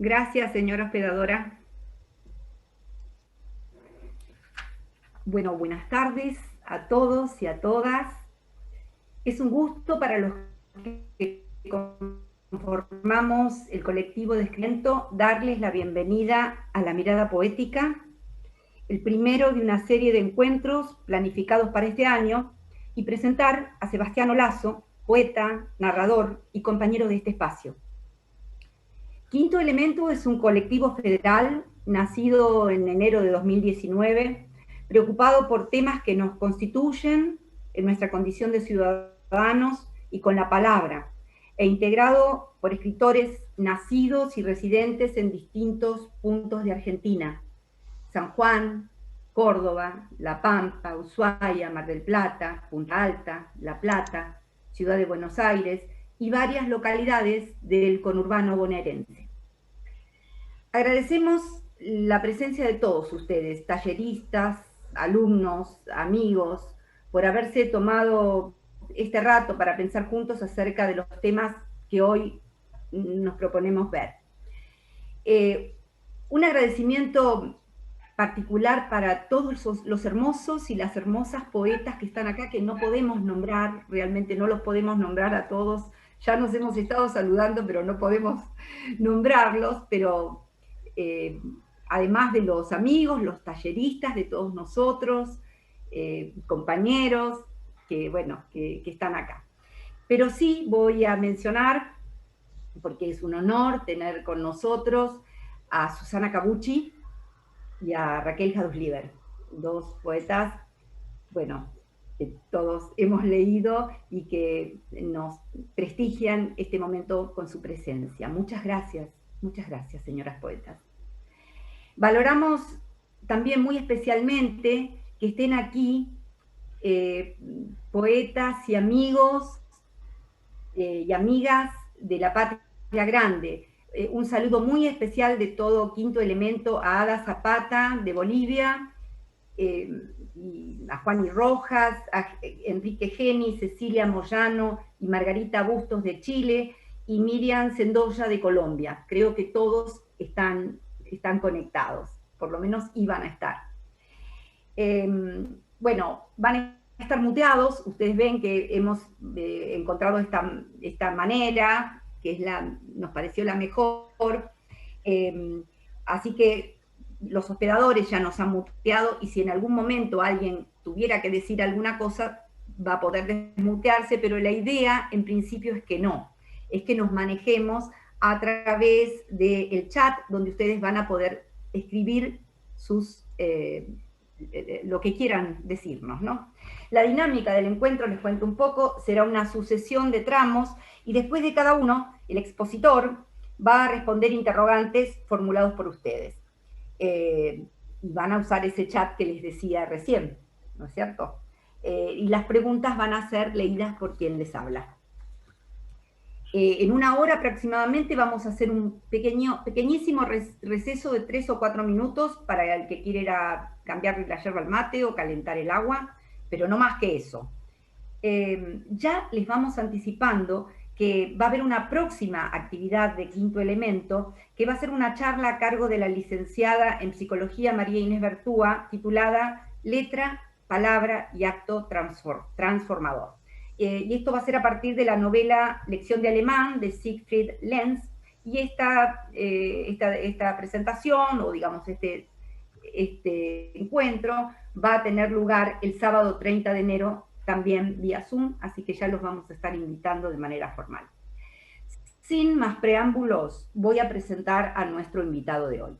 Gracias, señora hospedadora. Bueno, buenas tardes a todos y a todas. Es un gusto para los que conformamos el colectivo de escribiendo darles la bienvenida a La Mirada Poética, el primero de una serie de encuentros planificados para este año, y presentar a Sebastián Lazo, poeta, narrador y compañero de este espacio. Quinto Elemento es un colectivo federal nacido en enero de 2019, preocupado por temas que nos constituyen en nuestra condición de ciudadanos y con la palabra, e integrado por escritores nacidos y residentes en distintos puntos de Argentina: San Juan, Córdoba, La Pampa, Ushuaia, Mar del Plata, Punta Alta, La Plata, Ciudad de Buenos Aires y varias localidades del conurbano bonaerense. Agradecemos la presencia de todos ustedes, talleristas, alumnos, amigos, por haberse tomado este rato para pensar juntos acerca de los temas que hoy nos proponemos ver. Un agradecimiento particular para todos los hermosos y las hermosas poetas que están acá, que no podemos nombrar, realmente no los podemos nombrar a todos. Ya nos hemos estado saludando, pero no podemos nombrarlos, pero además de los amigos, los talleristas de todos nosotros, compañeros, que bueno, que están acá. Pero sí voy a mencionar, porque es un honor tener con nosotros a Susana Cabucci y a Raquel Hausliber, dos poetas, bueno, que todos hemos leído y que nos prestigian este momento con su presencia. Muchas gracias, señoras poetas. Valoramos también muy especialmente que estén aquí poetas y amigos y amigas de la Patria Grande. Un saludo muy especial de todo Quinto Elemento a Ada Zapata de Bolivia, y a Juan y Rojas, a Enrique Geni, Cecilia Moyano y Margarita Bustos de Chile, y Miriam Sendoya de Colombia. Creo que todos están conectados, por lo menos iban a estar. Bueno, van a estar muteados. Ustedes ven que hemos encontrado esta manera, que nos pareció la mejor. Así que los hospedadores ya nos han muteado, y si en algún momento alguien tuviera que decir alguna cosa, va a poder desmutearse, pero la idea en principio es que no, es que nos manejemos a través del chat, donde ustedes van a poder escribir lo que quieran decirnos, ¿no? La dinámica del encuentro, les cuento un poco, será una sucesión de tramos, y después de cada uno, el expositor va a responder interrogantes formulados por ustedes. Y van a usar ese chat que les decía recién, ¿no es cierto? Y las preguntas van a ser leídas por quien les habla. En una hora aproximadamente vamos a hacer un pequeñísimo receso de 3 o 4 minutos para el que quiera ir a cambiarle la yerba al mate o calentar el agua, pero no más que eso. Ya les vamos anticipando que va a haber una próxima actividad de Quinto Elemento, que va a ser una charla a cargo de la licenciada en Psicología María Inés Bertúa, titulada Letra, Palabra y Acto Transformador. Y esto va a ser a partir de la novela Lección de Alemán de Siegfried Lenz, y esta presentación, o digamos este encuentro, va a tener lugar el sábado 30 de enero, también vía Zoom, así que ya los vamos a estar invitando de manera formal. Sin más preámbulos, voy a presentar a nuestro invitado de hoy.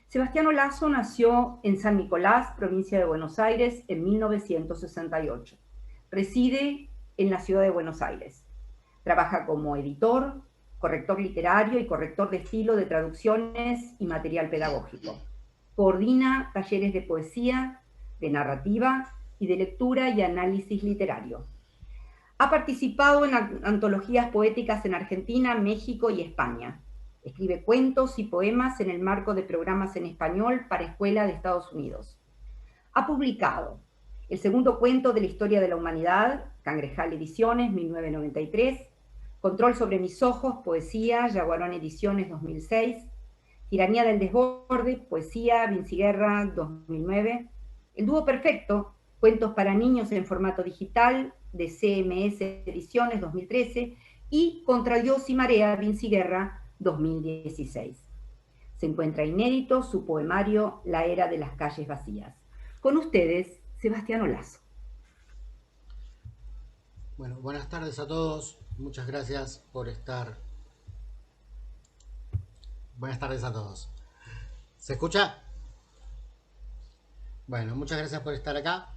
Sebastián Lazo nació en San Nicolás, provincia de Buenos Aires, en 1968. Reside en la ciudad de Buenos Aires. Trabaja como editor, corrector literario y corrector de estilo de traducciones y material pedagógico. Coordina talleres de poesía, de narrativa y de lectura y análisis literario. Ha participado en antologías poéticas en Argentina, México y España. Escribe cuentos y poemas en el marco de programas en español para escuela de Estados Unidos. Ha publicado el segundo cuento de la historia de la humanidad, Cangrejal Ediciones, 1993, Control sobre mis ojos, poesía, Yaguarón Ediciones, 2006, Tiranía del Desborde, Poesía, Vinci Guerra, 2009. El Dúo Perfecto, Cuentos para niños en formato digital, de CMS Ediciones, 2013. Y Contra Dios y Marea, Vinci Guerra, 2016. Se encuentra inédito su poemario La Era de las Calles Vacías. Con ustedes, Sebastián Olazo. Bueno, buenas tardes a todos. Muchas gracias por estar. Buenas tardes a todos. ¿Se escucha? Bueno, muchas gracias por estar acá.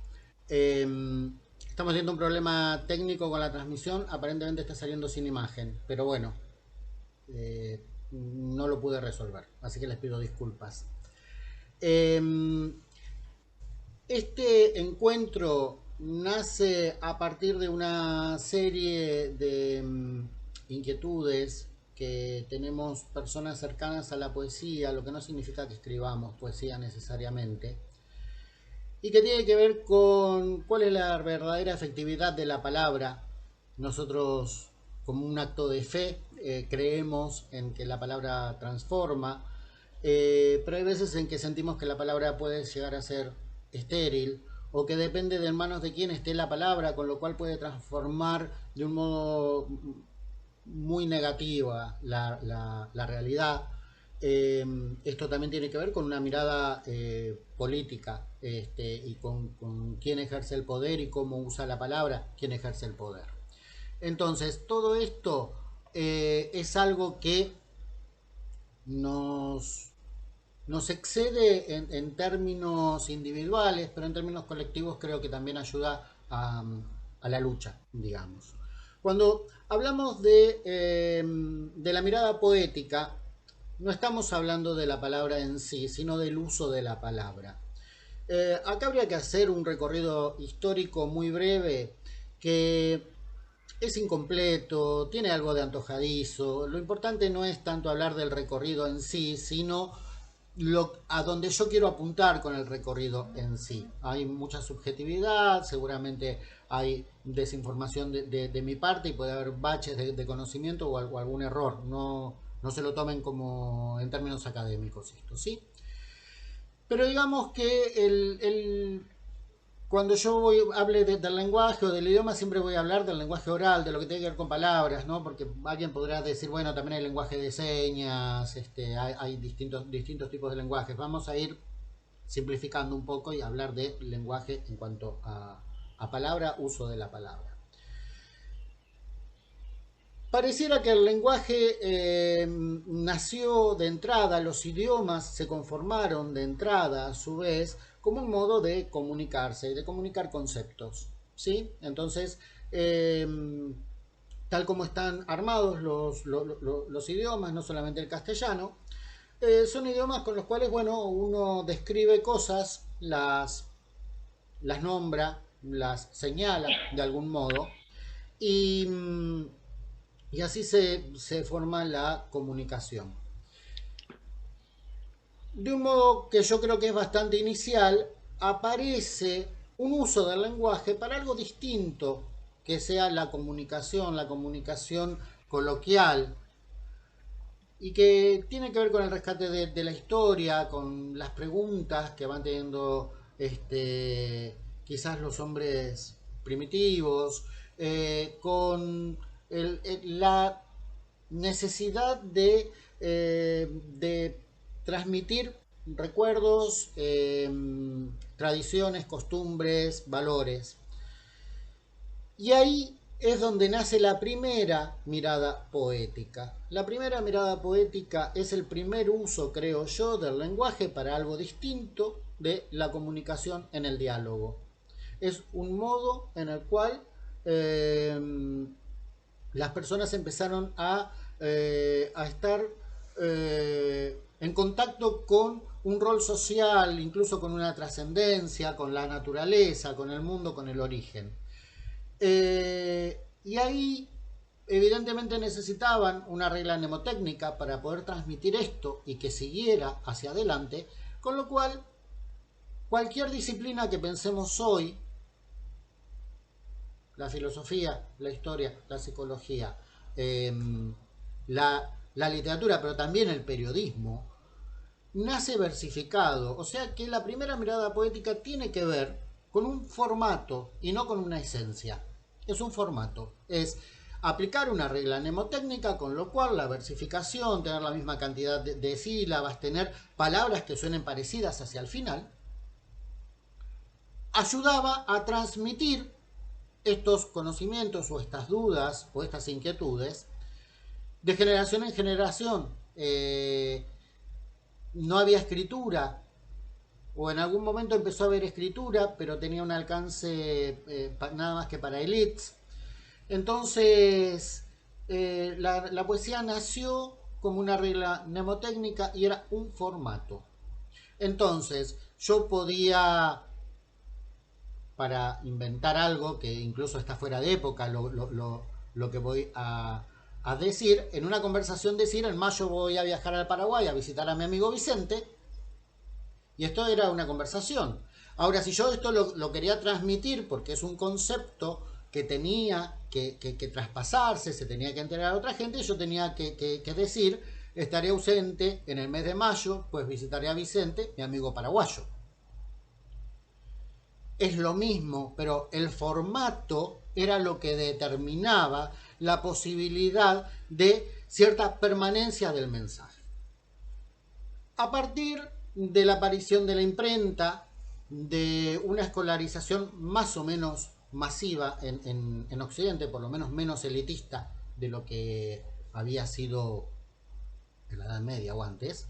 Estamos teniendo un problema técnico con la transmisión. Aparentemente está saliendo sin imagen, pero bueno, no lo pude resolver, así que les pido disculpas. Este encuentro nace a partir de una serie de inquietudes que tenemos personas cercanas a la poesía, lo que no significa que escribamos poesía necesariamente, y que tiene que ver con cuál es la verdadera efectividad de la palabra. Nosotros, como un acto de fe, creemos en que la palabra transforma, pero hay veces en que sentimos que la palabra puede llegar a ser estéril o que depende de en manos de quién esté la palabra, con lo cual puede transformar de un modo muy negativa la realidad. Esto también tiene que ver con una mirada política y con quién ejerce el poder y cómo usa la palabra, quién ejerce el poder. Entonces, todo esto es algo que nos, nos excede en términos individuales, pero en términos colectivos creo que también ayuda a la lucha, digamos. Cuando hablamos de la mirada poética, no estamos hablando de la palabra en sí, sino del uso de la palabra. Acá habría que hacer un recorrido histórico muy breve que es incompleto, tiene algo de antojadizo. Lo importante no es tanto hablar del recorrido en sí, sino a donde yo quiero apuntar con el recorrido en sí. Hay mucha subjetividad, seguramente hay desinformación de mi parte y puede haber baches de conocimiento o algún error. No se lo tomen como en términos académicos esto, ¿sí? Pero digamos que cuando yo hable del lenguaje o del idioma, siempre voy a hablar del lenguaje oral, de lo que tiene que ver con palabras, ¿no? Porque alguien podrá decir, bueno, también hay lenguaje de señas, hay distintos tipos de lenguajes. Vamos a ir simplificando un poco y hablar de lenguaje en cuanto a palabra, uso de la palabra. Pareciera que el lenguaje nació de entrada, los idiomas se conformaron de entrada a su vez como un modo de comunicarse, de comunicar conceptos, ¿sí? Entonces, tal como están armados los idiomas, no solamente el castellano, son idiomas con los cuales, bueno, uno describe cosas, las nombra, las señala de algún modo, y, y así se forma la comunicación. De un modo que yo creo que es bastante inicial, aparece un uso del lenguaje para algo distinto, que sea la comunicación coloquial, y que tiene que ver con el rescate de la historia, con las preguntas que van teniendo quizás los hombres primitivos, con la necesidad de transmitir recuerdos, tradiciones, costumbres, valores. Y ahí es donde nace la primera mirada poética. La primera mirada poética es el primer uso, creo yo, del lenguaje para algo distinto de la comunicación en el diálogo. Es un modo en el cual las personas empezaron a estar en contacto con un rol social, incluso con una trascendencia, con la naturaleza, con el mundo, con el origen. Y ahí evidentemente necesitaban una regla mnemotécnica para poder transmitir esto y que siguiera hacia adelante, con lo cual cualquier disciplina que pensemos hoy, la filosofía, la historia, la psicología, la literatura, pero también el periodismo, nace versificado, o sea que la primera mirada poética tiene que ver con un formato y no con una esencia. Es un formato, es aplicar una regla mnemotécnica, con lo cual la versificación, tener la misma cantidad de sílabas, tener palabras que suenen parecidas hacia el final, ayudaba a transmitir estos conocimientos o estas dudas o estas inquietudes de generación en generación. No había escritura, o en algún momento empezó a haber escritura, pero tenía un alcance nada más que para elites. Entonces, la poesía nació como una regla mnemotécnica y era un formato. Entonces, yo podía, para inventar algo que incluso está fuera de época, lo que voy a decir, en una conversación decir, en mayo voy a viajar al Paraguay a visitar a mi amigo Vicente, y esto era una conversación. Ahora, si yo esto lo quería transmitir, porque es un concepto que tenía que traspasarse, se tenía que enterar a otra gente, yo tenía que decir, estaré ausente en el mes de mayo, pues visitaré a Vicente, mi amigo paraguayo. Es lo mismo, pero el formato era lo que determinaba la posibilidad de cierta permanencia del mensaje. A partir de la aparición de la imprenta, de una escolarización más o menos masiva en Occidente, por lo menos menos elitista de lo que había sido en la Edad Media o antes,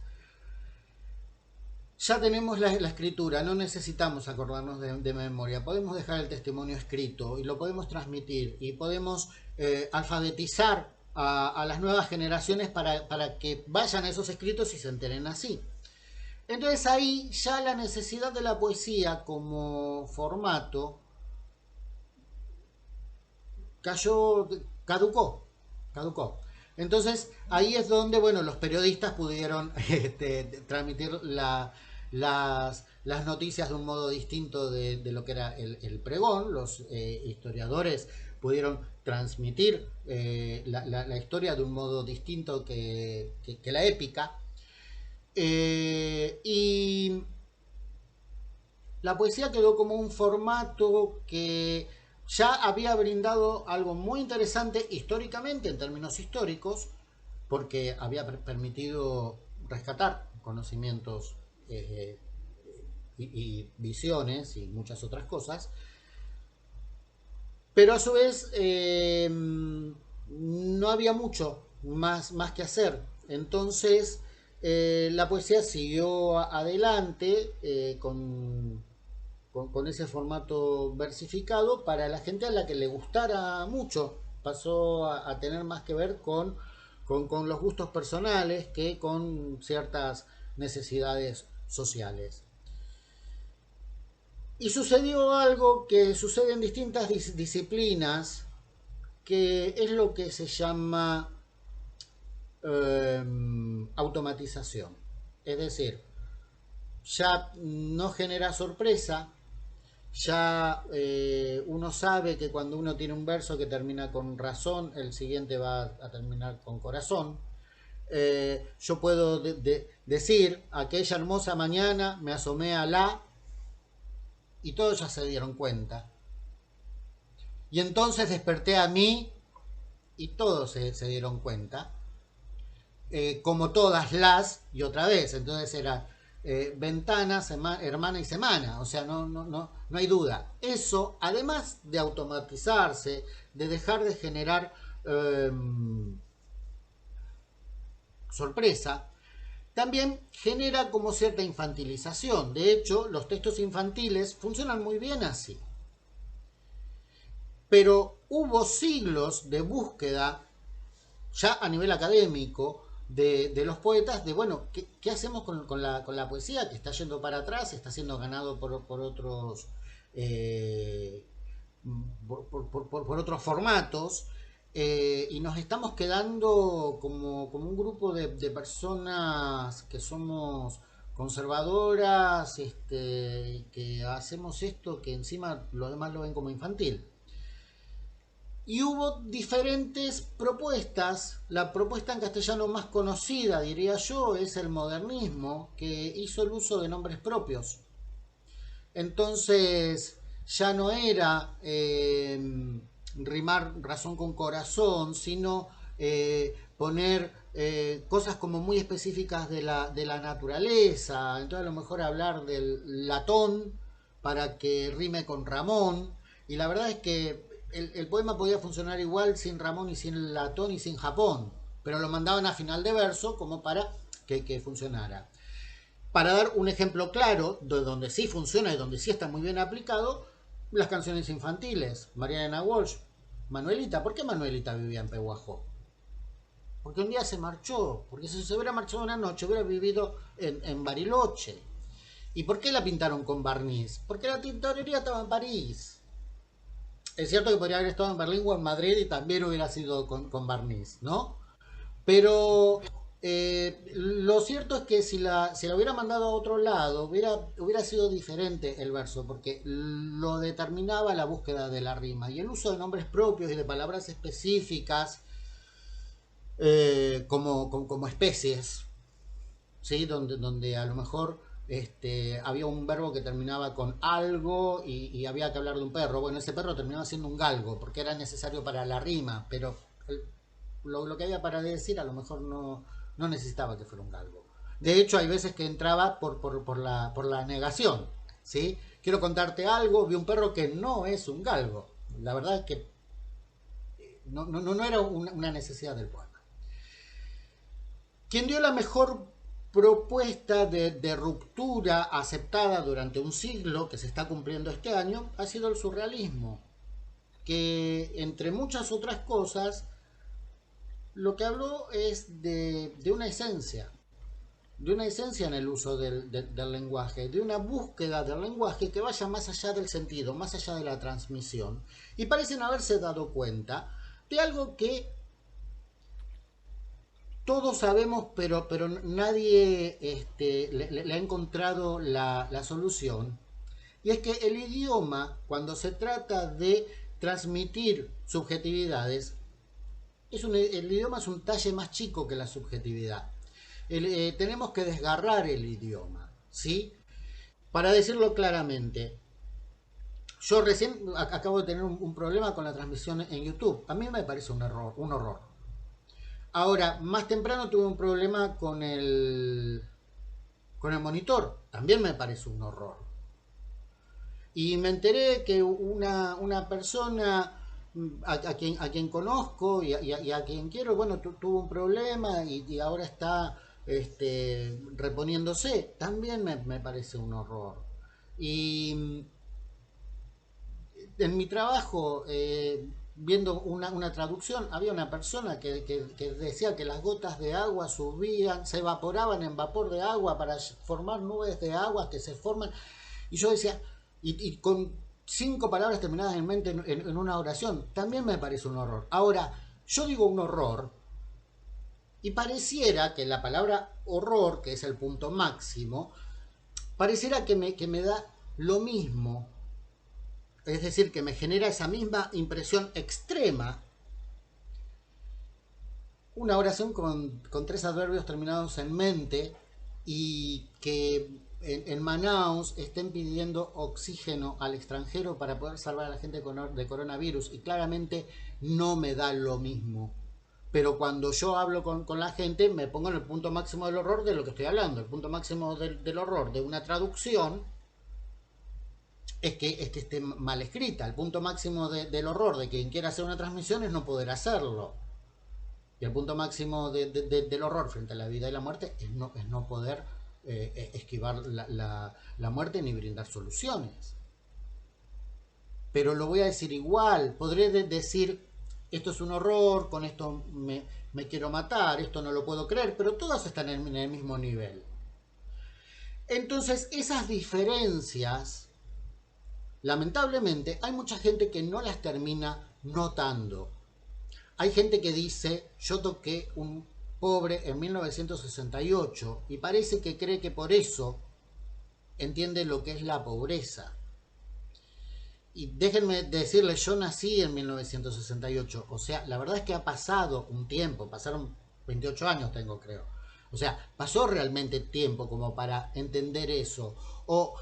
ya tenemos la escritura, no necesitamos acordarnos de memoria, podemos dejar el testimonio escrito y lo podemos transmitir y podemos alfabetizar a las nuevas generaciones para que vayan a esos escritos y se enteren así. Entonces ahí ya la necesidad de la poesía como formato caducó. Entonces ahí es donde, bueno, los periodistas pudieron transmitir las noticias de un modo distinto de lo que era el pregón. Los historiadores pudieron transmitir la historia de un modo distinto que la épica. Y la poesía quedó como un formato que ya había brindado algo muy interesante históricamente, en términos históricos, porque había permitido rescatar conocimientos y visiones y muchas otras cosas, pero a su vez no había mucho más que hacer. Entonces la poesía siguió adelante con ese formato versificado para la gente a la que le gustara mucho. Pasó a tener más que ver con los gustos personales que con ciertas necesidades sociales. Y sucedió algo que sucede en distintas disciplinas, que es lo que se llama automatización. Es decir, ya no genera sorpresa, ya uno sabe que cuando uno tiene un verso que termina con razón, el siguiente va a terminar con corazón. Yo puedo decir, aquella hermosa mañana me asomé a la, y todos ya se dieron cuenta. Y entonces desperté a mí, y todos se dieron cuenta. Como todas las, y otra vez, entonces era ventana, hermana y semana, o sea, no hay duda. Eso, además de automatizarse, de dejar de generar sorpresa, también genera como cierta infantilización. De hecho, los textos infantiles funcionan muy bien así. Pero hubo siglos de búsqueda, ya a nivel académico, de los poetas, de bueno, ¿qué hacemos con la poesía que está yendo para atrás, está siendo ganado por otros por otros formatos, y nos estamos quedando como un grupo de personas que somos conservadoras, que hacemos esto que encima los demás lo ven como infantil. Y hubo diferentes propuestas. La propuesta en castellano más conocida, diría yo, es el modernismo, que hizo el uso de nombres propios. Entonces ya no era rimar razón con corazón, sino poner cosas como muy específicas de la naturaleza. Entonces a lo mejor hablar del latón para que rime con Ramón. Y la verdad es que el poema podía funcionar igual sin Ramón y sin latón y sin Japón. Pero lo mandaban a final de verso como para que funcionara. Para dar un ejemplo claro de donde sí funciona y donde sí está muy bien aplicado, las canciones infantiles. Mariana Walsh, Manuelita. ¿Por qué Manuelita vivía en Pehuajó? Porque un día se marchó. Porque si se hubiera marchado una noche hubiera vivido en Bariloche. ¿Y por qué la pintaron con barniz? Porque la tintorería estaba en París. Es cierto que podría haber estado en Berlín o en Madrid y también hubiera sido con barniz, ¿no? Pero lo cierto es que si la hubiera mandado a otro lado, hubiera sido diferente el verso, porque lo determinaba la búsqueda de la rima y el uso de nombres propios y de palabras específicas como especies, ¿sí? Donde a lo mejor había un verbo que terminaba con algo y había que hablar de un perro. Bueno, ese perro terminaba siendo un galgo, porque era necesario para la rima, pero lo que había para decir a lo mejor no necesitaba que fuera un galgo. De hecho, hay veces que entraba por la negación, ¿sí? Quiero contarte algo, vi un perro que no es un galgo. La verdad es que no era una necesidad del poema. Quien dio la mejor propuesta de ruptura aceptada durante un siglo que se está cumpliendo este año ha sido el surrealismo, que entre muchas otras cosas lo que habló es de una esencia en el uso del lenguaje, de una búsqueda del lenguaje que vaya más allá del sentido, más allá de la transmisión, y parecen haberse dado cuenta de algo que todos sabemos, pero nadie le ha encontrado la solución. Y es que el idioma, cuando se trata de transmitir subjetividades, el idioma es un talle más chico que la subjetividad. Tenemos que desgarrar el idioma, ¿sí? Para decirlo claramente, yo recién acabo de tener un problema con la transmisión en YouTube. A mí me parece un error, un horror. Ahora, más temprano tuve un problema con el monitor. También me parece un horror. Y me enteré que una persona a quien conozco y a quien quiero, bueno, tuvo un problema y ahora está reponiéndose. También me parece un horror. Y en mi trabajo, viendo una traducción, había una persona que decía que las gotas de agua subían, se evaporaban en vapor de agua para formar nubes de agua que se forman. Y yo decía, y con 5 palabras terminadas en mente en una oración, también me parece un horror. Ahora, yo digo un horror y pareciera que la palabra horror, que es el punto máximo, pareciera que me da lo mismo, es decir, que me genera esa misma impresión extrema una oración con 3 adverbios terminados en mente y que en Manaus estén pidiendo oxígeno al extranjero para poder salvar a la gente de coronavirus y claramente no me da lo mismo. Pero cuando yo hablo con la gente me pongo en el punto máximo del horror de lo que estoy hablando. El punto máximo del horror de una traducción es que esté mal escrita. El punto máximo del horror de quien quiera hacer una transmisión es no poder hacerlo. Y el punto máximo del horror frente a la vida y la muerte es no poder esquivar la muerte ni brindar soluciones. Pero lo voy a decir igual. Podré decir, esto es un horror, con esto me quiero matar, esto no lo puedo creer, pero todas están en el mismo nivel. Entonces, esas diferencias, lamentablemente, hay mucha gente que no las termina notando. Hay gente que dice, yo toqué un pobre en 1968 y parece que cree que por eso entiende lo que es la pobreza. Y déjenme decirles, yo nací en 1968, o sea, la verdad es que ha pasado un tiempo, pasaron 28 años tengo creo. O sea, pasó realmente tiempo como para entender eso. O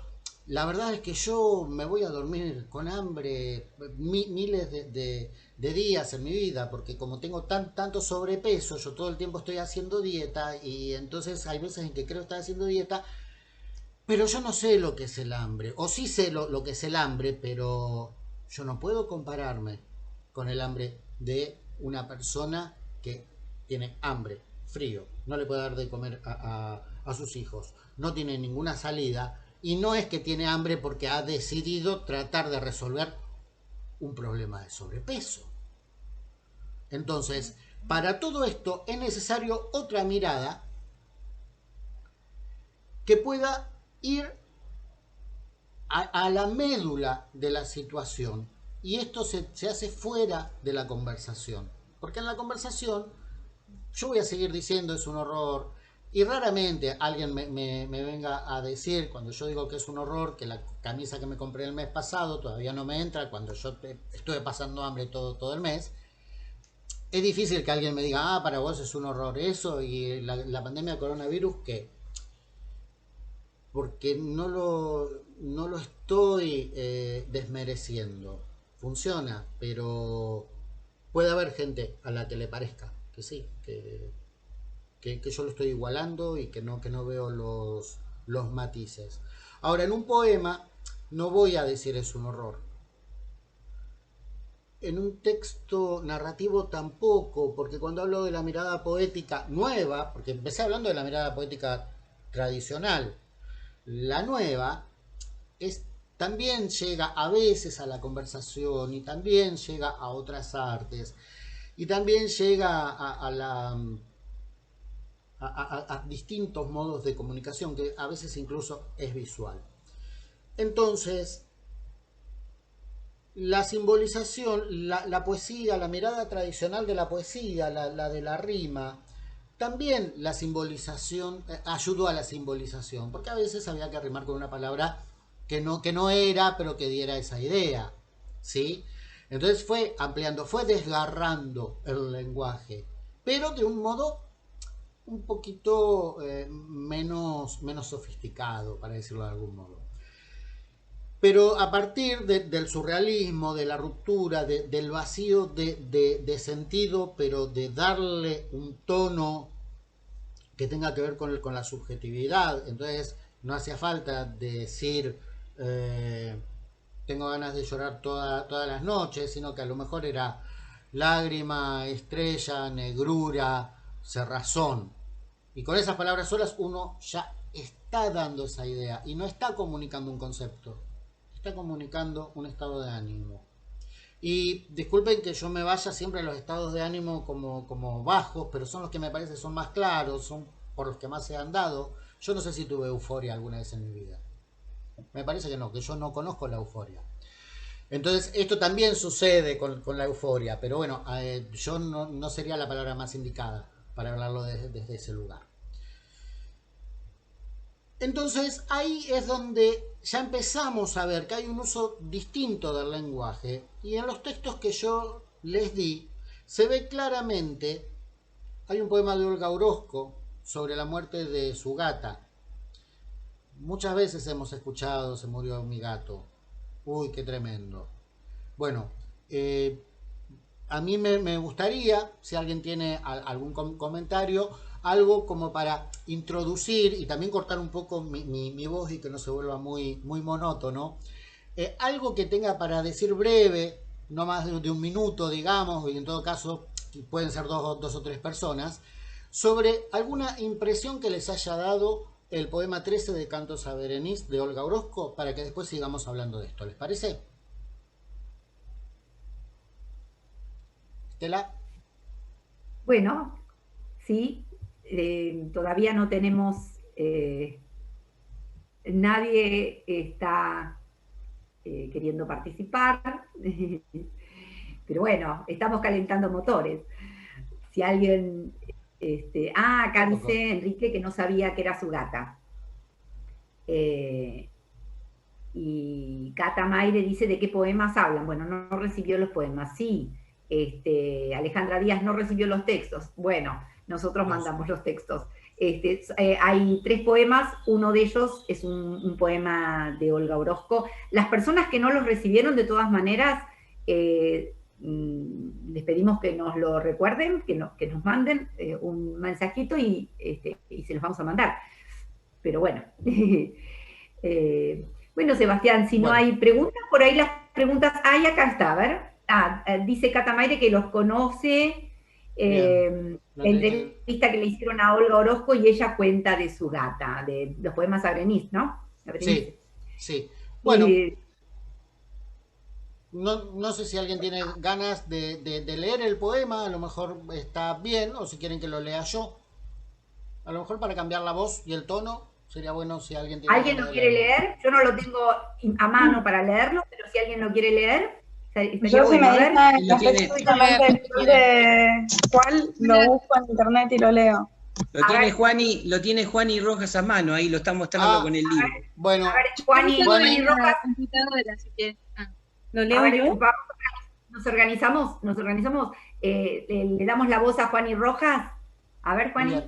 la verdad es que yo me voy a dormir con hambre miles de días en mi vida, porque como tengo tanto sobrepeso, yo todo el tiempo estoy haciendo dieta y entonces hay veces en que creo estar haciendo dieta, pero yo no sé lo que es el hambre, o sí sé lo que es el hambre, pero yo no puedo compararme con el hambre de una persona que tiene hambre, frío, no le puede dar de comer a sus hijos, no tiene ninguna salida y no es que tiene hambre porque ha decidido tratar de resolver un problema de sobrepeso. Entonces, para todo esto es necesario otra mirada que pueda ir a la médula de la situación. Y esto se hace fuera de la conversación. Porque en la conversación yo voy a seguir diciendo es un horror. Y raramente alguien me venga a decir, cuando yo digo que es un horror, que la camisa que me compré el mes pasado todavía no me entra, cuando yo estuve pasando hambre todo el mes. Es difícil que alguien me diga, para vos es un horror eso y la pandemia de coronavirus, que porque no lo estoy desmereciendo. Funciona, pero puede haber gente a la que le parezca que sí, que yo lo estoy igualando y que no veo los matices. Ahora, en un poema no voy a decir es un horror. En un texto narrativo tampoco, porque cuando hablo de la mirada poética nueva, porque empecé hablando de la mirada poética tradicional, la nueva es, también llega a veces a la conversación y también llega a otras artes y también llega a distintos modos de comunicación que a veces incluso es visual. Entonces, la simbolización, la poesía, la mirada tradicional de la poesía, la de la rima, también la simbolización ayudó a la simbolización, porque a veces había que rimar con una palabra que no era, pero que diera esa idea, ¿sí? Entonces fue ampliando, fue desgarrando el lenguaje, pero de un modo un poquito menos sofisticado, para decirlo de algún modo. Pero a partir del surrealismo, de la ruptura, del vacío de sentido, pero de darle un tono que tenga que ver con la subjetividad. Entonces no hacía falta decir tengo ganas de llorar todas las noches, sino que a lo mejor era lágrima, estrella, negrura, cerrazón. Y con esas palabras solas uno ya está dando esa idea y no está comunicando un concepto, está comunicando un estado de ánimo. Y disculpen que yo me vaya siempre a los estados de ánimo como bajos, pero son los que me parece son más claros, son por los que más se han dado. Yo no sé si tuve euforia alguna vez en mi vida. Me parece que no, que yo no conozco la euforia. Entonces, esto también sucede con la euforia, pero bueno, yo no sería la palabra más indicada para hablarlo desde ese lugar. Entonces ahí es donde ya empezamos a ver que hay un uso distinto del lenguaje y en los textos que yo les di se ve claramente, hay un poema de Olga Orozco sobre la muerte de su gata. Muchas veces hemos escuchado, se murió mi gato. Uy, qué tremendo. Bueno, eh, a mí me gustaría, si alguien tiene algún comentario, algo como para introducir y también cortar un poco mi voz y que no se vuelva muy monótono. Algo que tenga para decir breve, no más de un minuto, digamos, y en todo caso pueden ser dos o tres personas, sobre alguna impresión que les haya dado el poema 13 de Cantos a Berenice de Olga Orozco, para que después sigamos hablando de esto. ¿Les parece? Estela. Bueno, sí, todavía no tenemos, nadie está queriendo participar, pero bueno, estamos calentando motores. Si alguien, acá dice Enrique que no sabía que era su gata. Eh, Y Cata Maire dice de qué poemas hablan. Bueno, no recibió los poemas, sí. Alejandra Díaz no recibió los textos. Bueno, nosotros mandamos los textos. Hay 3 poemas, uno de ellos es un poema de Olga Orozco. Las personas que no los recibieron, de todas maneras, les pedimos que nos lo recuerden, que nos manden un mensajito y se los vamos a mandar. Pero bueno. Bueno, Sebastián, si no hay preguntas, por ahí las preguntas hay, acá está, a ver. Dice Catamaire que los conoce, la entrevista que le hicieron a Olga Orozco y ella cuenta de su gata, de los poemas a Berenice, ¿no? Sí, sí. Bueno, no sé si alguien tiene ganas de leer el poema, a lo mejor está bien, o si quieren que lo lea yo. A lo mejor para cambiar la voz y el tono. Sería bueno si alguien tiene. ¿Alguien lo quiere leer? Yo no lo tengo a mano para leerlo, pero si alguien lo quiere leer, estaría yo bueno. Si me dicen específicamente de cuál, lo busco en internet y lo leo. Lo tiene Juani Rojas a mano, ahí lo está mostrando con el libro. Bueno, a ver, Juani Rojas. ¿Lo leo yo? Nos organizamos, le damos la voz a Juani Rojas. A ver, Juani.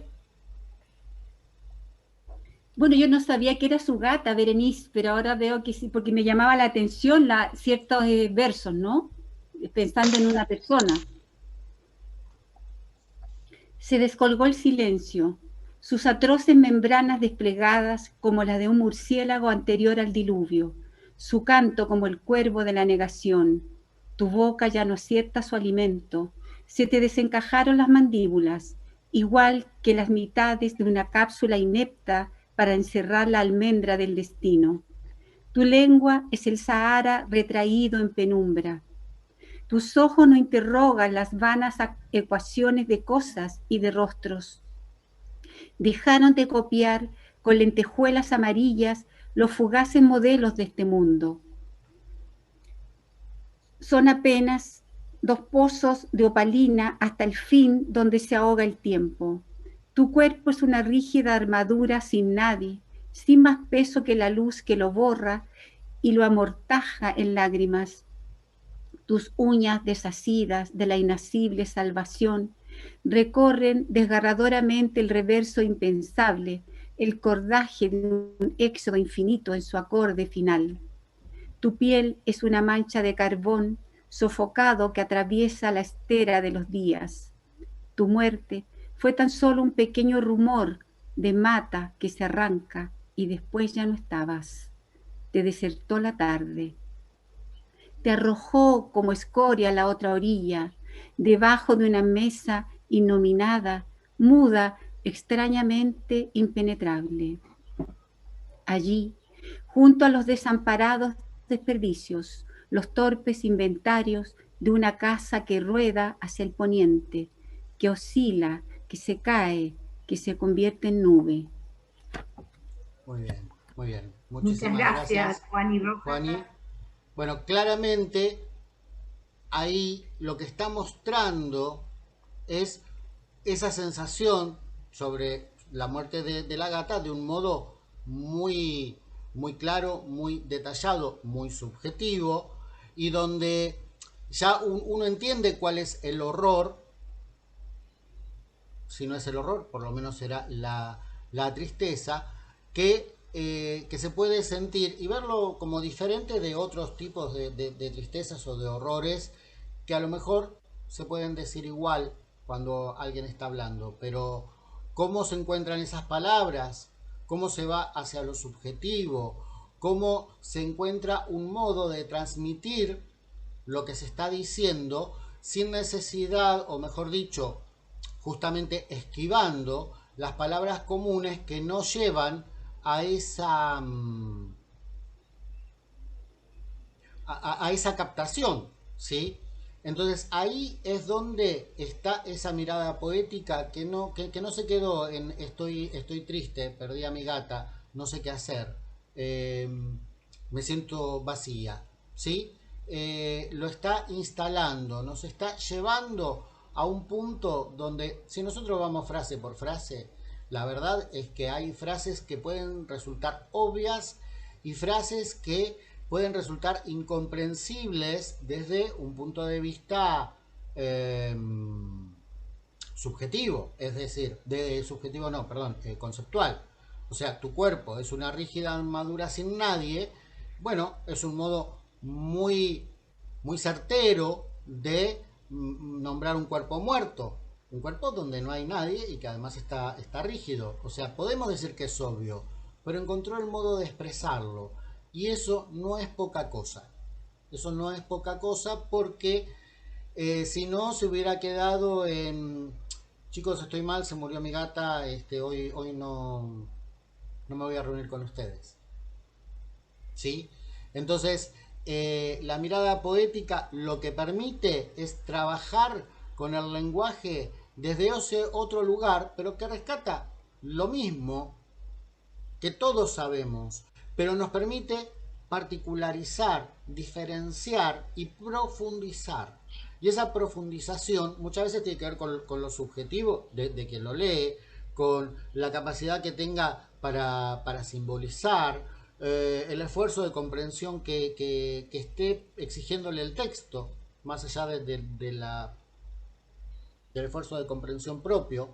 Bueno, yo no sabía que era su gata, Berenice, pero ahora veo que sí, porque me llamaba la atención ciertos versos, ¿no? Pensando en una persona. Se descolgó el silencio, sus atroces membranas desplegadas como las de un murciélago anterior al diluvio, su canto como el cuervo de la negación. Tu boca ya no acierta su alimento, se te desencajaron las mandíbulas, igual que las mitades de una cápsula inepta para encerrar la almendra del destino. Tu lengua es el Sahara retraído en penumbra. Tus ojos no interrogan las vanas ecuaciones de cosas y de rostros. Dejaron de copiar con lentejuelas amarillas los fugaces modelos de este mundo. Son apenas 2 pozos de opalina hasta el fin donde se ahoga el tiempo. Tu cuerpo es una rígida armadura sin nadie, sin más peso que la luz que lo borra y lo amortaja en lágrimas. Tus uñas desasidas de la inacible salvación recorren desgarradoramente el reverso impensable, el cordaje de un éxodo infinito en su acorde final. Tu piel es una mancha de carbón sofocado que atraviesa la estera de los días. Tu muerte fue tan solo un pequeño rumor de mata que se arranca y después ya no estabas. Te desertó la tarde. Te arrojó como escoria a la otra orilla, debajo de una mesa innominada, muda, extrañamente impenetrable. Allí, junto a los desamparados desperdicios, los torpes inventarios de una casa que rueda hacia el poniente, que oscila, que se cae, que se convierte en nube. Muy bien, muy bien. Muchas gracias, Juani Rojas. Juani. Bueno, claramente ahí lo que está mostrando es esa sensación sobre la muerte de la gata de un modo muy, muy claro, muy detallado, muy subjetivo, y donde ya uno entiende cuál es el horror. Si no es el horror, por lo menos será la tristeza que se puede sentir y verlo como diferente de otros tipos de tristezas o de horrores que a lo mejor se pueden decir igual cuando alguien está hablando, pero cómo se encuentran esas palabras, cómo se va hacia lo subjetivo, cómo se encuentra un modo de transmitir lo que se está diciendo sin necesidad, o mejor dicho, justamente esquivando las palabras comunes que no llevan a esa captación, ¿sí? Entonces ahí es donde está esa mirada poética que no se quedó en estoy triste, perdí a mi gata, no sé qué hacer, me siento vacía, ¿sí? Lo está instalando, nos está llevando a un punto donde, si nosotros vamos frase por frase, la verdad es que hay frases que pueden resultar obvias y frases que pueden resultar incomprensibles desde un punto de vista subjetivo, es decir, conceptual. O sea, tu cuerpo es una rígida armadura sin nadie. Bueno, es un modo muy, muy certero de nombrar un cuerpo muerto. Un cuerpo donde no hay nadie y que además está rígido. O sea, podemos decir que es obvio, pero encontró el modo de expresarlo. Y eso no es poca cosa. Eso no es poca cosa porque si no se hubiera quedado en... Chicos, estoy mal, se murió mi gata, hoy no me voy a reunir con ustedes. ¿Sí? Entonces, la mirada poética lo que permite es trabajar con el lenguaje desde ese otro lugar, pero que rescata lo mismo que todos sabemos, pero nos permite particularizar, diferenciar y profundizar. Y esa profundización muchas veces tiene que ver con lo subjetivo de quien lo lee, con la capacidad que tenga para simbolizar, el esfuerzo de comprensión que esté exigiéndole el texto, más allá del esfuerzo de comprensión propio.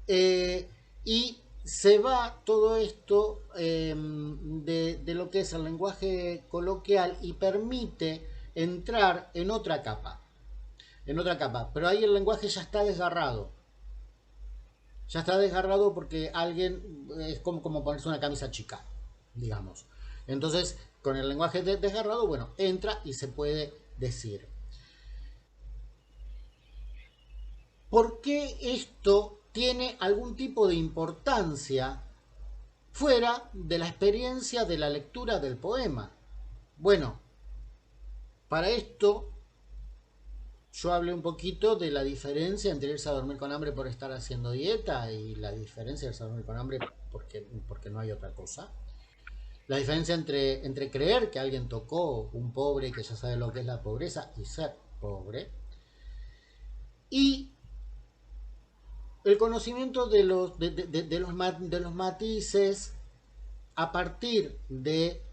Y se va todo esto de lo que es el lenguaje coloquial y permite entrar en otra capa. Pero ahí el lenguaje ya está desgarrado. Ya está desgarrado porque alguien es como ponerse una camisa chica, digamos. Entonces, con el lenguaje desgarrado, bueno, entra y se puede decir. ¿Por qué esto tiene algún tipo de importancia fuera de la experiencia de la lectura del poema? Bueno, para esto yo hablé un poquito de la diferencia entre irse a dormir con hambre por estar haciendo dieta y la diferencia de irse a dormir con hambre porque no hay otra cosa. La diferencia entre creer que alguien tocó un pobre que ya sabe lo que es la pobreza y ser pobre. Y el conocimiento de los matices a partir de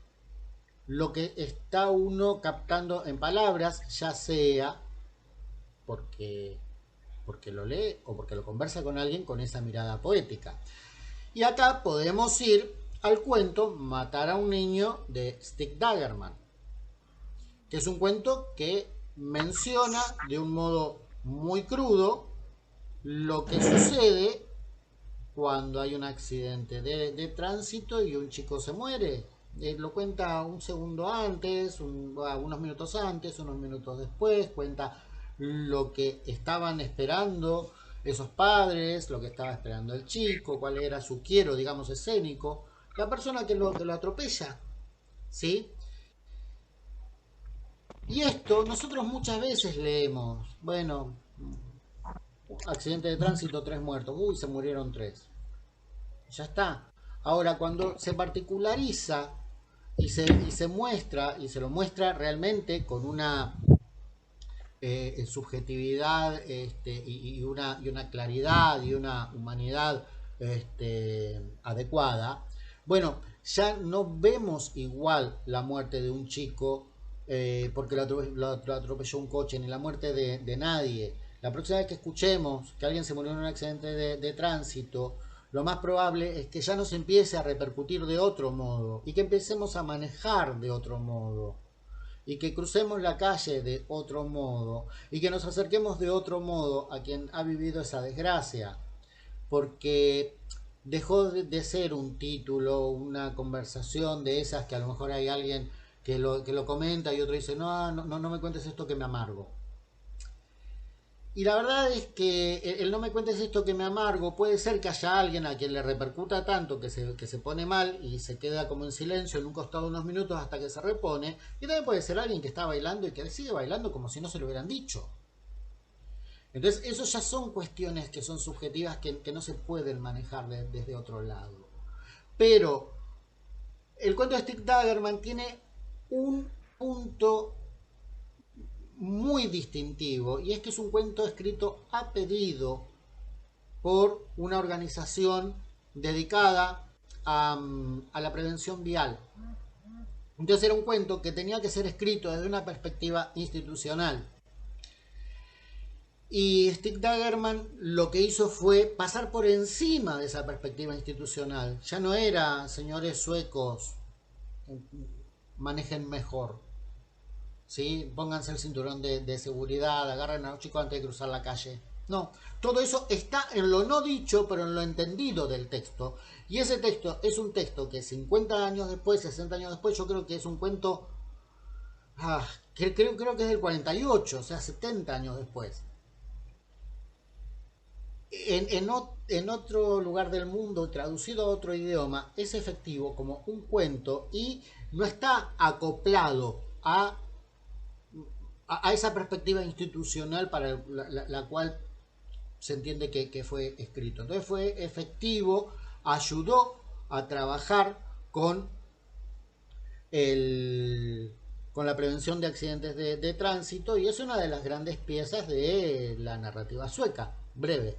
lo que está uno captando en palabras, ya sea porque lo lee o porque lo conversa con alguien con esa mirada poética. Y acá podemos ir al cuento Matar a un niño de Stig Dagerman, que es un cuento que menciona de un modo muy crudo lo que sucede cuando hay un accidente de tránsito y un chico se muere. Lo cuenta un segundo antes, unos minutos antes, unos minutos después, cuenta lo que estaban esperando esos padres, lo que estaba esperando el chico, cuál era su quiero, digamos, escénico, la persona que lo atropella, ¿sí? Y esto nosotros muchas veces leemos, bueno, accidente de tránsito, 3 muertos, uy, se murieron 3. Ya está. Ahora, cuando se particulariza y se muestra, y se lo muestra realmente con una subjetividad y una claridad y una humanidad adecuada, bueno, ya no vemos igual la muerte de un chico porque lo atropelló un coche, ni la muerte de nadie. La próxima vez que escuchemos que alguien se murió en un accidente de tránsito, lo más probable es que ya nos empiece a repercutir de otro modo y que empecemos a manejar de otro modo y que crucemos la calle de otro modo y que nos acerquemos de otro modo a quien ha vivido esa desgracia, porque dejó de ser un título, una conversación de esas que a lo mejor hay alguien que lo comenta y otro dice no me cuentes esto que me amargo. Y la verdad es que el no me cuentes esto que me amargo, puede ser que haya alguien a quien le repercuta tanto que se pone mal y se queda como en silencio en un costado unos minutos hasta que se repone, y también puede ser alguien que está bailando y que sigue bailando como si no se lo hubieran dicho. Entonces, eso ya son cuestiones que son subjetivas que no se pueden manejar desde otro lado. Pero el cuento de Stig Dagerman tiene un punto muy distintivo, y es que es un cuento escrito a pedido por una organización dedicada a la prevención vial. Entonces era un cuento que tenía que ser escrito desde una perspectiva institucional. Y Stig Dagerman lo que hizo fue pasar por encima de esa perspectiva institucional. Ya no era, señores suecos, manejen mejor, ¿sí? Pónganse el cinturón de seguridad, agarren a los chicos antes de cruzar la calle. No, todo eso está en lo no dicho, pero en lo entendido del texto. Y ese texto es un texto que 50 años después, 60 años después, yo creo que es un cuento, creo que es del 48, o sea, 70 años después. En otro lugar del mundo, traducido a otro idioma, es efectivo como un cuento y no está acoplado a esa perspectiva institucional para la cual se entiende que fue escrito. Entonces fue efectivo, ayudó a trabajar con la prevención de accidentes de tránsito, y es una de las grandes piezas de la narrativa sueca, breve.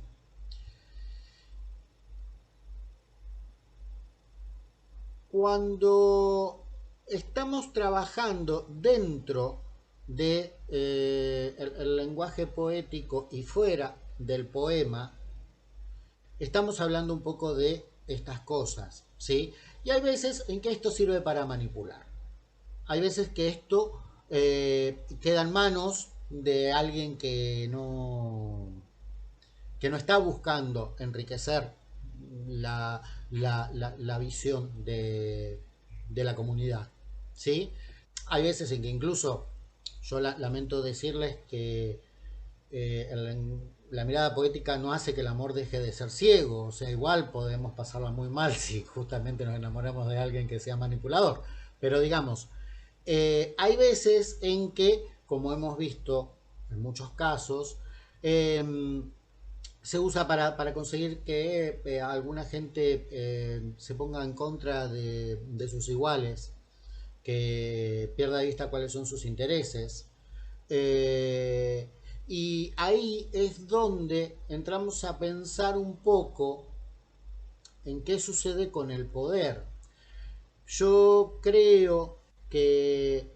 Cuando estamos trabajando dentro de el lenguaje poético y fuera del poema, estamos hablando un poco de estas cosas, ¿sí? Y hay veces en que esto sirve para manipular. Hay veces que esto queda en manos de alguien que no está buscando enriquecer la visión de la comunidad, ¿sí? Hay veces en que incluso yo lamento decirles que la mirada poética no hace que el amor deje de ser ciego. O sea, igual podemos pasarla muy mal si justamente nos enamoramos de alguien que sea manipulador. Pero digamos, hay veces en que, como hemos visto en muchos casos, se usa para conseguir que alguna gente se ponga en contra de sus iguales, que pierda de vista cuáles son sus intereses. Y ahí es donde entramos a pensar un poco en qué sucede con el poder. Yo creo que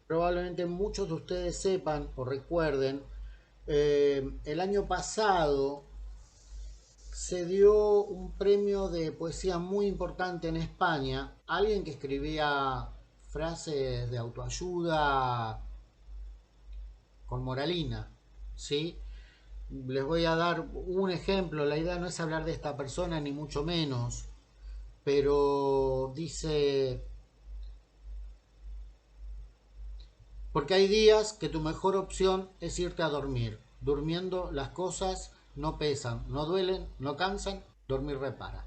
probablemente muchos de ustedes sepan o recuerden, el año pasado se dio un premio de poesía muy importante en España a alguien que escribía frases de autoayuda con moralina, ¿sí? Les voy a dar un ejemplo. La idea no es hablar de esta persona ni mucho menos, pero dice: porque hay días que tu mejor opción es irte a dormir. Durmiendo las cosas no pesan, no duelen, no cansan, dormir repara.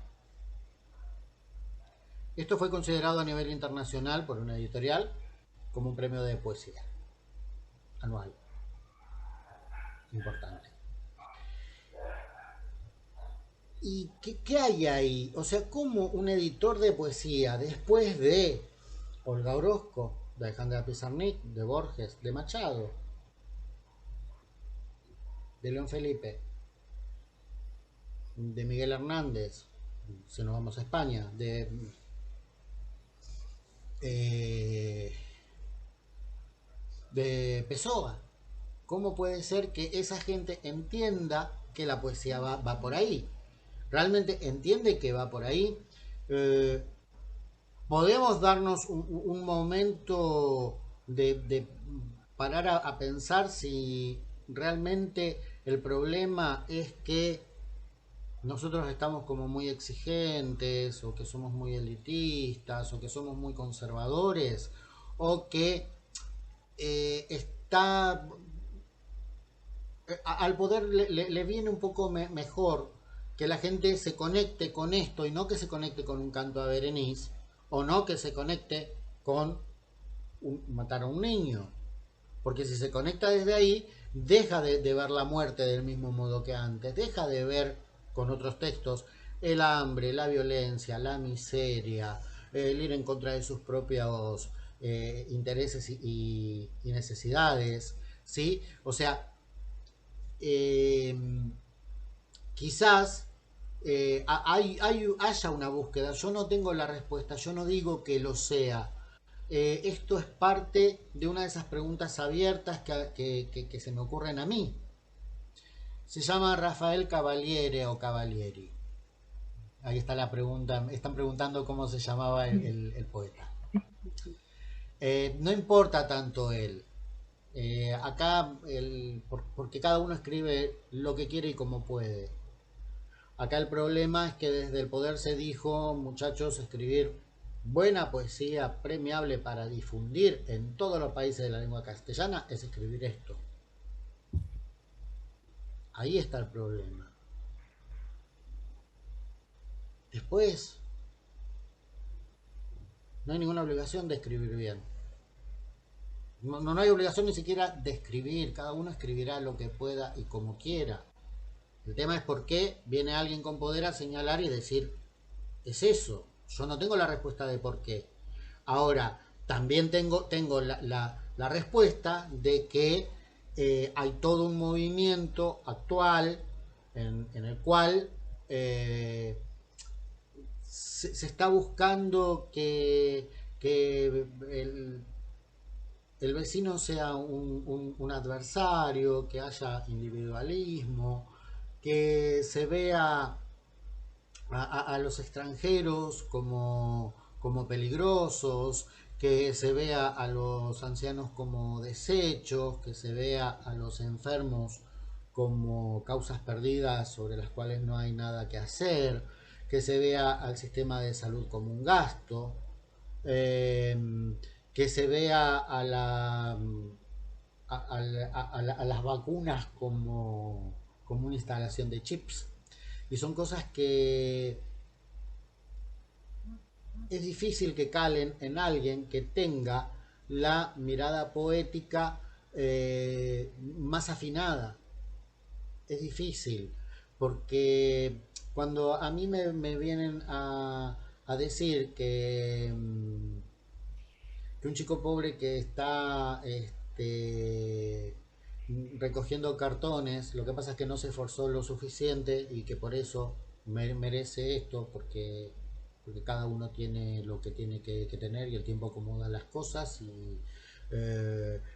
Esto fue considerado a nivel internacional por una editorial como un premio de poesía anual importante. ¿Y qué hay ahí? O sea, ¿cómo un editor de poesía, después de Olga Orozco, de Alejandra Pizarnik, de Borges, de Machado, de León Felipe, de Miguel Hernández, si nos vamos a España, de Pessoa, cómo puede ser que esa gente entienda que la poesía va por ahí? ¿Realmente entiende que va por ahí? ¿Podemos darnos un momento de parar a pensar si realmente el problema es que nosotros estamos como muy exigentes, o que somos muy elitistas, o que somos muy conservadores, o que al poder le viene un poco mejor que la gente se conecte con esto y no que se conecte con un canto a Berenice, o no que se conecte con matar a un niño? Porque si se conecta desde ahí, deja de ver la muerte del mismo modo que antes, deja de ver con otros textos el hambre, la violencia, la miseria, el ir en contra de sus propios intereses y necesidades, ¿sí? O sea, quizás haya una búsqueda. Yo no tengo la respuesta, yo no digo que lo sea. esto es parte de una de esas preguntas abiertas que se me ocurren a mí. Se llama Rafael Cavaliere o Cavalieri. Ahí está la pregunta, están preguntando cómo se llamaba el poeta. No importa tanto él. Acá, porque cada uno escribe lo que quiere y como puede. Acá el problema es que desde el poder se dijo, muchachos, escribir buena poesía premiable para difundir en todos los países de la lengua castellana es escribir esto. Ahí está el problema. Después, no hay ninguna obligación de escribir bien. No hay obligación ni siquiera de escribir. Cada uno escribirá lo que pueda y como quiera. El tema es por qué viene alguien con poder a señalar y decir, es eso. Yo no tengo la respuesta de por qué. Ahora, también tengo la respuesta de que hay todo un movimiento actual en el cual se está buscando que el vecino sea un adversario, que haya individualismo, que se vea a los extranjeros como peligrosos, que se vea a los ancianos como desechos, que se vea a los enfermos como causas perdidas sobre las cuales no hay nada que hacer, que se vea al sistema de salud como un gasto, que se vea a las vacunas como una instalación de chips. Y son cosas que es difícil que calen en alguien que tenga la mirada poética más afinada. Es difícil, porque cuando a mí me vienen a decir que un chico pobre que está recogiendo cartones, lo que pasa es que no se esforzó lo suficiente y que por eso merece esto, porque cada uno tiene lo que tiene que tener y el tiempo acomoda las cosas y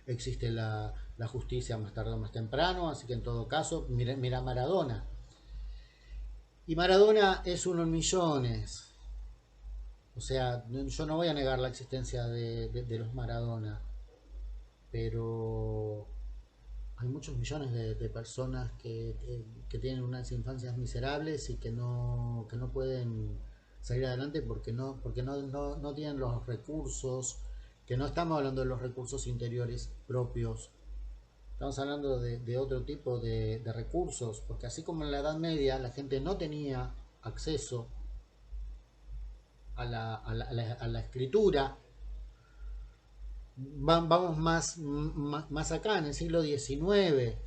existe la justicia más tarde o más temprano, así que en todo caso, mira Maradona. Y Maradona es uno en millones. O sea, yo no voy a negar la existencia de los Maradona, pero hay muchos millones de personas que tienen unas infancias miserables y que no pueden salir adelante porque no tienen los recursos, que no estamos hablando de los recursos interiores propios, estamos hablando de otro tipo de recursos, porque así como en la Edad Media la gente no tenía acceso a la escritura, vamos más acá, en el siglo XIX,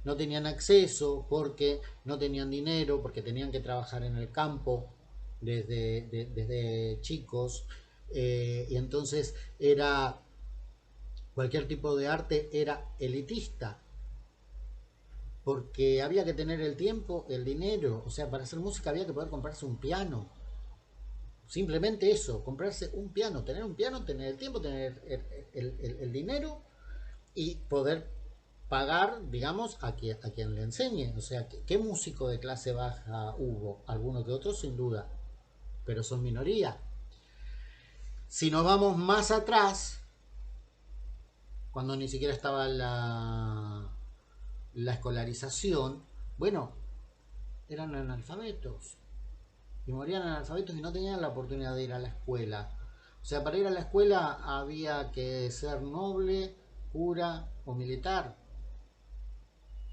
no tenían acceso porque no tenían dinero, porque tenían que trabajar en el campo desde chicos, y entonces cualquier tipo de arte era elitista, porque había que tener el tiempo, el dinero, o sea, para hacer música había que poder comprarse un piano. Simplemente eso, comprarse un piano, tener el tiempo, tener el dinero y poder pagar, digamos, a quien le enseñe. O sea, ¿qué músico de clase baja hubo? Algunos que otros, sin duda, pero son minoría. Si nos vamos más atrás, cuando ni siquiera estaba la escolarización, bueno, eran analfabetos. Y morían analfabetos y no tenían la oportunidad de ir a la escuela. O sea, para ir a la escuela había que ser noble, cura o militar.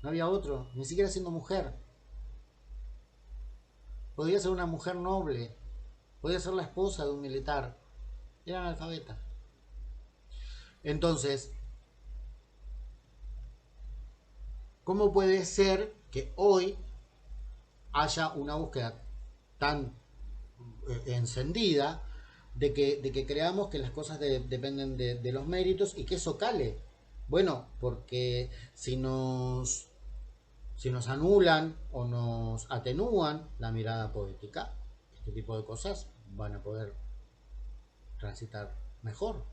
No había otro, ni siquiera siendo mujer. Podía ser una mujer noble, podía ser la esposa de un militar. Era analfabeta. Entonces, ¿cómo puede ser que hoy haya una búsqueda tan encendida de que creamos que las cosas dependen de los méritos y que eso cale? Bueno, porque si nos anulan o nos atenúan la mirada poética, este tipo de cosas van a poder transitar mejor.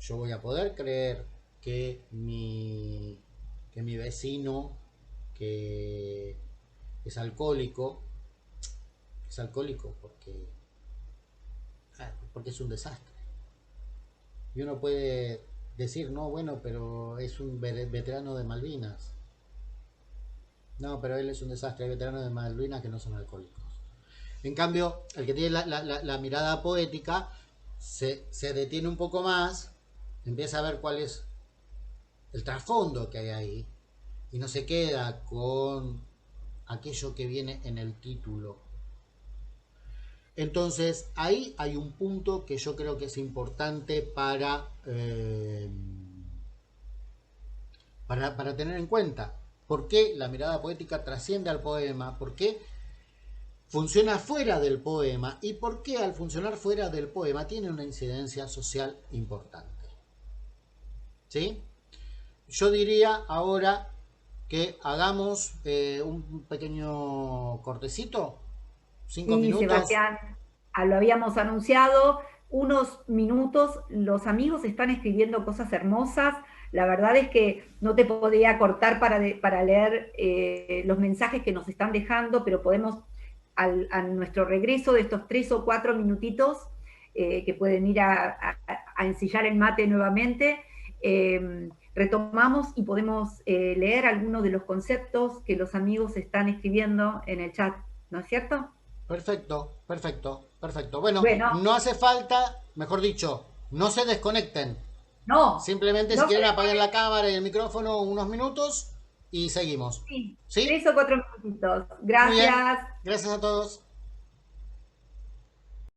yo voy a poder creer que mi vecino que es alcohólico porque es un desastre. Y uno puede decir, no, bueno, pero es un veterano de Malvinas. No, pero él es un desastre. Hay veteranos de Malvinas que no son alcohólicos. En cambio, el que tiene la mirada poética se detiene un poco más, empieza a ver cuál es el trasfondo que hay ahí y no se queda con aquello que viene en el título. Entonces, ahí hay un punto que yo creo que es importante para tener en cuenta. ¿Por qué la mirada poética trasciende al poema? ¿Por qué funciona fuera del poema? ¿Y por qué al funcionar fuera del poema tiene una incidencia social importante? ¿Sí? Yo diría ahora que hagamos un pequeño cortecito. 5 Sí, minutos. Sebastián, lo habíamos anunciado, unos minutos, los amigos están escribiendo cosas hermosas, la verdad es que no te podía cortar para leer los mensajes que nos están dejando, pero podemos, a nuestro regreso de estos 3 o 4 minutitos, que pueden ir a ensillar el mate nuevamente, retomamos y podemos leer algunos de los conceptos que los amigos están escribiendo en el chat, ¿no es cierto? Perfecto, perfecto, perfecto. Bueno, Bueno. no hace falta, mejor dicho, no se desconecten. No. Simplemente no si quieren apaguen la cámara y el micrófono unos minutos y seguimos. Sí, ¿Sí? 3 o 4 minutitos. Muy bien. Gracias. Gracias a todos.